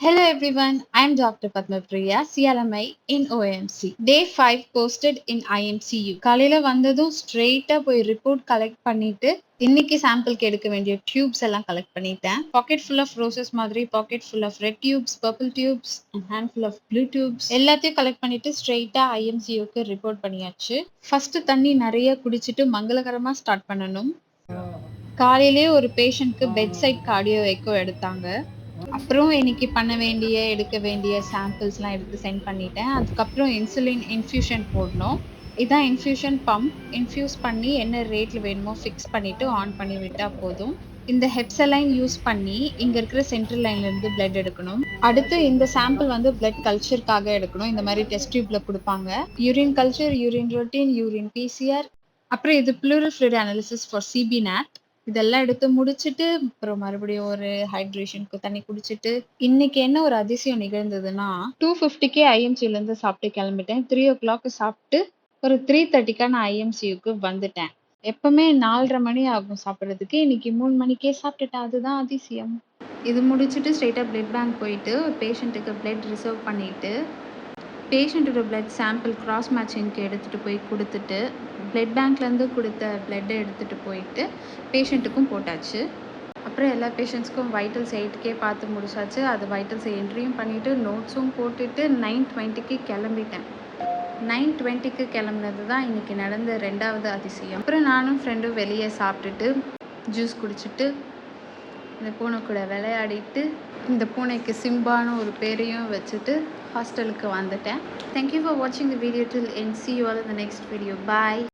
Hello everyone, I am Dr. Padmapriya, CLMI in OMC. Day 5 posted in IMCU. காலையில வந்ததும் ஸ்ட்ரெயிட்டா போய் report collect பண்ணிட்டு இன்னைக்கு சாம்பிளுக்கு எடுக்க வேண்டிய டியூப்ஸ் எல்லாம் கலெக்ட் பண்ணிட்டேன். பாக்கெட் ஃபுல் ஆஃப் ரோசஸ் மாதிரி packet full of red tubes, purple tubes and hand full of blue tubes எல்லாத்தையும் கலெக்ட் பண்ணிட்டு ஸ்ட்ரெயிட்டா ஐஎம்சியூக்கு ரிப்போர்ட் பண்ணியாச்சு. ஃபர்ஸ்ட் தண்ணி நிறைய குடிச்சிட்டு மங்களகரமா ஸ்டார்ட் பண்ணணும். காலையிலேயே ஒரு பேஷண்ட்க்கு பெட் சைட் கார்டியோ எக்கோ எடுத்தாங்க. அப்புறம் இன்னைக்கு பண்ண வேண்டிய, எடுக்க வேண்டிய சாம்பிள்ஸ்லாம் எடுத்து சென்ட் பண்ணிட்டேன். அதுக்கப்புறம் இன்சுலின் இன்ஃப்யூஷன் போடணும். இதான் இன்ஃப்யூஷன் பம்ப். இன்ஃப்யூஸ் பண்ணி என்ன ரேட்ல வேணுமோ ஃபிக்ஸ் பண்ணிட்டு ஆன் பண்ணி விட்டா போதும். இந்த ஹெப்சலைன் யூஸ் பண்ணி இங்க இருக்கிற சென்ட்ரல் லைன்ல இருந்து பிளட் எடுக்கணும். அடுத்து இந்த சாம்பிள் வந்து பிளட் கல்ச்சருக்காக எடுக்கணும். இந்த மாதிரி டெஸ்ட் டியூப்ல கொடுப்பாங்க. Urine culture, urine routine, urine PCR, அப்புறம் இது pleural fluid analysis for CB NAAT. இதெல்லாம் எடுத்து முடிச்சுட்டு அப்புறம் மறுபடியும் ஒரு ஹைட்ரேஷனுக்கு தண்ணி குடிச்சிட்டு இன்னைக்கு என்ன ஒரு அதிசயம் நிகழ்ந்ததுன்னா 2:50க்கே ஐஎம்சில இருந்து சாப்பிட்டு கிளம்பிட்டேன். 3 o'clock சாப்பிட்டு ஒரு 3:30க்கா நான் ஐஎம்சியூக்கு வந்துட்டேன். எப்பவுமே 4:30 மணி ஆகும் சாப்பிட்றதுக்கு. இன்னைக்கு 3 மணிக்கே சாப்பிட்டுட்டேன். அதுதான் அதிசயம். இது முடிச்சுட்டு ஸ்ட்ரெயிட்டாக பிளட் பேங்க் போயிட்டு ஒரு பேஷண்ட்டுக்கு பிளட் ரிசர்வ் பண்ணிட்டு பேஷண்ட்டோட பிளட் சாம்பிள் கிராஸ் மேட்சிங்க்கு எடுத்துகிட்டு போய் கொடுத்துட்டு பிளட் பேங்க்லேருந்து கொடுத்த பிளட்டை எடுத்துகிட்டு போயிட்டு பேஷண்ட்டுக்கும் போட்டாச்சு. அப்புறம் எல்லா பேஷண்ட்ஸ்க்கும் வைட்டல்ஸ் 8க்கே பார்த்து முடிச்சாச்சு. அது வைட்டல்ஸ் என்ட்ரியும் பண்ணிவிட்டு நோட்ஸும் போட்டுட்டு 9:20க்கு கிளம்பிட்டேன். 9:20க்கு கிளம்புனது தான் இன்றைக்கி நடந்த 2வது அதிசயம். அப்புறம் நானும் ஃப்ரெண்டும் வெளியே சாப்பிட்டுட்டு ஜூஸ் குடிச்சிட்டு இந்த பூனை கூட விளையாடிட்டு இந்த பூனைக்கு சிம்பான்னு ஒரு பேரையும் வச்சுட்டு ஹாஸ்டலுக்கு வந்துட்டேன். Thank you for watching the video till end. See you all in the next video. Bye.